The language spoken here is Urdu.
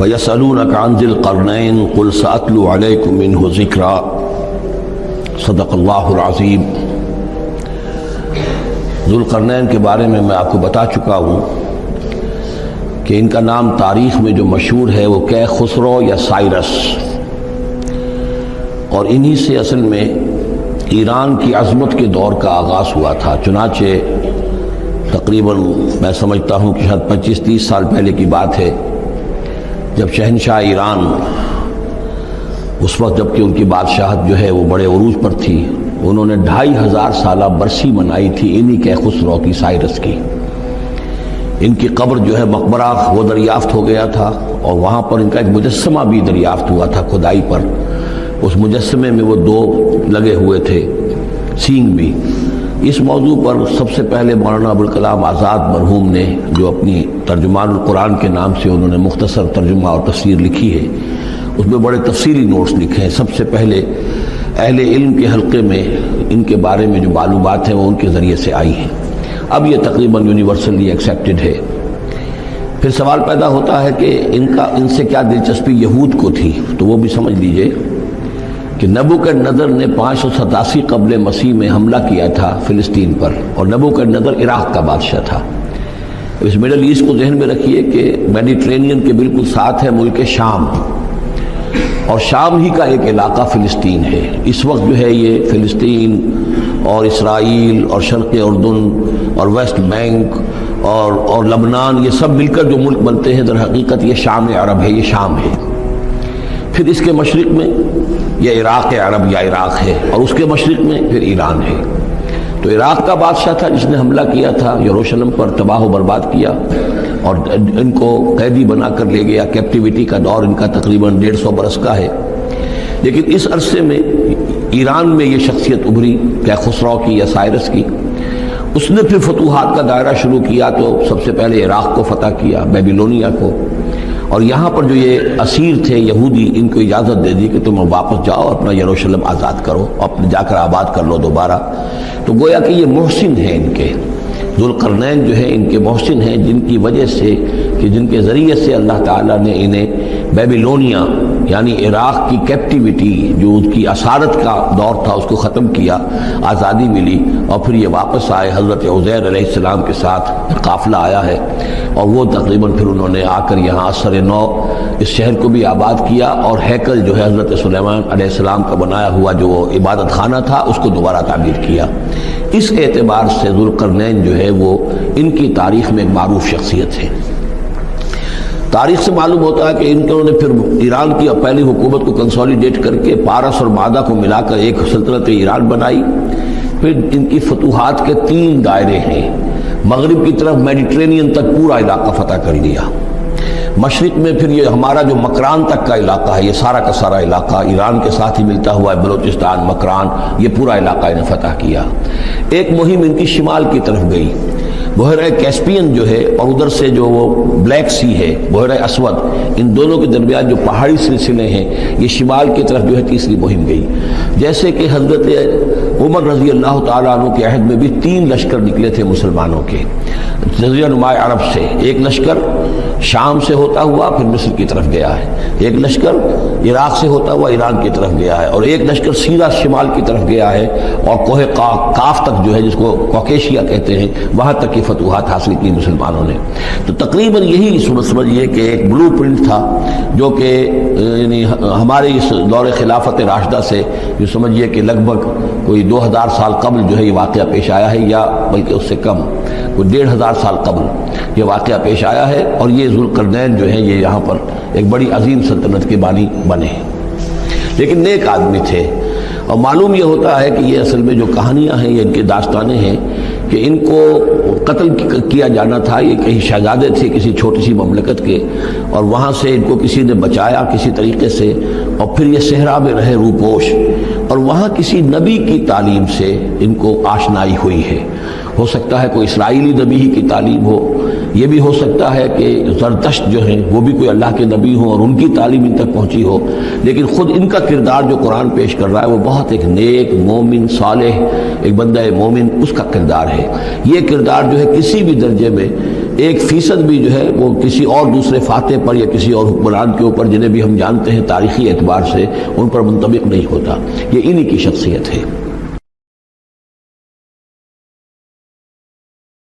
وَيَسْأَلُونَكَ عَنْ ذِي الْقَرْنَيْنِ قُلْ سَأَتْلُو عَلَيْكُم مِّنْهُ ذِكْرًا صدق اللہ العظیم۔ ذو القرنین کے بارے میں آپ کو بتا چکا ہوں کہ ان کا نام تاریخ میں جو مشہور ہے وہ خسرو یا سائرس، اور انہی سے اصل میں ایران کی عظمت کے دور کا آغاز ہوا تھا۔ چنانچہ تقریباً میں سمجھتا ہوں کہ شاید 25-30 سال پہلے کی بات ہے، جب شہنشاہ ایران، اس وقت جب کہ ان کی بادشاہت جو ہے وہ بڑے عروج پر تھی، انہوں نے 2500 سالہ برسی منائی تھی انہی خسرو کی، سائرس کی۔ ان کی قبر جو ہے مقبرہ وہ دریافت ہو گیا تھا، اور وہاں پر ان کا ایک مجسمہ بھی دریافت ہوا تھا کھدائی پر۔ اس مجسمے میں وہ 2 لگے ہوئے تھے، سینگ بھی۔ اس موضوع پر سب سے پہلے مولانا ابوالکلام آزاد مرحوم نے، جو اپنی ترجمان القرآن کے نام سے انہوں نے مختصر ترجمہ اور تفسیر لکھی ہے، اس میں بڑے تفصیلی نوٹس لکھے ہیں۔ سب سے پہلے اہل علم کے حلقے میں ان کے بارے میں جو معلومات ہیں وہ ان کے ذریعے سے آئی ہیں۔ اب یہ تقریباً یونیورسلی ایکسیپٹڈ ہے۔ پھر سوال پیدا ہوتا ہے کہ ان سے کیا دلچسپی یہود کو تھی، تو وہ بھی سمجھ لیجئے کہ نبوکدنضر نے 587 قبل مسیح میں حملہ کیا تھا فلسطین پر، اور نبوکدنضر عراق کا بادشاہ تھا۔ اس مڈل ایسٹ کو ذہن میں رکھیے کہ میڈیٹرینین کے بالکل ساتھ ہے ملک شام، اور شام ہی کا ایک علاقہ فلسطین ہے۔ اس وقت جو ہے یہ فلسطین اور اسرائیل اور شرق اردن اور ویسٹ بینک اور لبنان، یہ سب مل کر جو ملک بنتے ہیں، در حقیقت یہ شام عرب ہے، یہ شام ہے۔ پھر اس کے مشرق میں یہ عراق عرب یا عراق ہے، اور اس کے مشرق میں پھر ایران ہے۔ تو عراق کا بادشاہ تھا جس نے حملہ کیا تھا یروشلم پر، تباہ و برباد کیا، اور ان کو قیدی بنا کر لے گیا۔ کیپٹیوٹی کا دور ان کا تقریباً 150 برس کا ہے۔ لیکن اس عرصے میں ایران میں یہ شخصیت ابھری خسرو کی یا سائرس کی۔ اس نے پھر فتوحات کا دائرہ شروع کیا، تو سب سے پہلے عراق کو فتح کیا، بیبیلونیا کو، اور یہاں پر جو یہ اسیر تھے یہودی، ان کو اجازت دے دی کہ تم واپس جاؤ، اپنا یروشلم آزاد کرو، اپنے جا کر آباد کر لو دوبارہ۔ تو گویا کہ یہ محسن ہیں ان کے، ذو القرنین جو ہے ان کے محسن ہیں، جن کی وجہ سے کہ جن کے ذریعے سے اللہ تعالیٰ نے انہیں بیبیلونیا یعنی عراق کی کیپٹیوٹی، جو ان کی اسارت کا دور تھا، اس کو ختم کیا، آزادی ملی، اور پھر یہ واپس آئے۔ حضرت عزیر علیہ السلام کے ساتھ قافلہ آیا ہے، اور وہ تقریباً پھر انہوں نے آ کر یہاں اثر نو اس شہر کو بھی آباد کیا، اور ہیکل جو ہے حضرت سلیمان علیہ السلام کا بنایا ہوا جو عبادت خانہ تھا، اس کو دوبارہ تعمیر کیا۔ اس اعتبار سے ذو القرنین جو ہے وہ ان کی تاریخ میں ایک معروف شخصیت ہے۔ تاریخ سے معلوم ہوتا ہے کہ انہوں نے پھر ایران کی پہلی حکومت کو کنسولیڈیٹ کر کے پارس اور مادہ کو ملا کر ایک سلطنت ایران بنائی۔ پھر ان کی فتوحات کے 3 دائرے ہیں۔ مغرب کی طرف میڈیٹرینین تک پورا علاقہ فتح کر لیا۔ مشرق میں پھر یہ ہمارا جو مکران تک کا علاقہ ہے، یہ سارا کا سارا علاقہ ایران کے ساتھ ہی ملتا ہوا ہے، بلوچستان، مکران، یہ پورا علاقہ انہیں فتح کیا۔ ایک مہم ان کی شمال کی طرف گئی، بحیرہ کیسپین جو ہے، اور ادھر سے جو وہ بلیک سی ہے، بحیرہ اسود، ان دونوں کے درمیان جو پہاڑی سلسلے ہیں، یہ شمال کی طرف جو ہے تیسری مہم گئی۔ جیسے کہ حضرت عمر رضی اللہ تعالیٰ عنہ کے عہد میں بھی 3 لشکر نکلے تھے مسلمانوں کے جزیرہ نما عرب سے۔ ایک لشکر شام سے ہوتا ہوا پھر مصر کی طرف گیا ہے، ایک لشکر عراق سے ہوتا ہوا ایران کی طرف گیا ہے، اور ایک لشکر سیدھا شمال کی طرف گیا ہے، اور کوہ کاف تک جو ہے، جس کو کوکیشیا کہتے ہیں، وہاں تک کی فتوحات حاصل کی مسلمانوں نے۔ تو تقریباً یہی سمجھیے کہ ایک بلو پرنٹ تھا، جو کہ یعنی ہمارے اس دور خلافت راشدہ سے جو سمجھیے کہ لگ بھگ کوئی 2000 سال قبل جو ہے یہ واقعہ پیش آیا ہے، یا بلکہ اس سے کم، کوئی 1500 سال قبل یہ واقعہ پیش آیا ہے۔ اور یہ ذو القرنین جو ہیں یہ یہاں پر ایک بڑی عظیم سلطنت کے بانی بنے ہیں، لیکن نیک آدمی تھے۔ اور معلوم یہ ہوتا ہے کہ یہ اصل میں جو کہانیاں ہیں، یہ ان کی داستانیں ہیں کہ ان کو قتل کیا جانا تھا۔ یہ کہیں شہزادے تھے کسی چھوٹی سی مملکت کے، اور وہاں سے ان کو کسی نے بچایا کسی طریقے سے، اور پھر یہ صحرا میں رہے روپوش، اور وہاں کسی نبی کی تعلیم سے ان کو آشنائی ہوئی ہے۔ ہو سکتا ہے کوئی اسرائیلی نبی ہی کی تعلیم ہو، یہ بھی ہو سکتا ہے کہ زرتشت جو ہیں وہ بھی کوئی اللہ کے نبی ہوں اور ان کی تعلیم ان تک پہنچی ہو، لیکن خود ان کا کردار جو قرآن پیش کر رہا ہے وہ بہت ایک نیک مومن صالح ایک بندہ مومن اس کا کردار ہے۔ یہ کردار جو ہے کسی بھی درجے میں 1% بھی جو ہے وہ کسی اور دوسرے فاتح پر یا کسی اور حکمران کے اوپر جنہیں بھی ہم جانتے ہیں تاریخی اعتبار سے ان پر منطبق نہیں ہوتا. یہ انہی کی شخصیت ہے.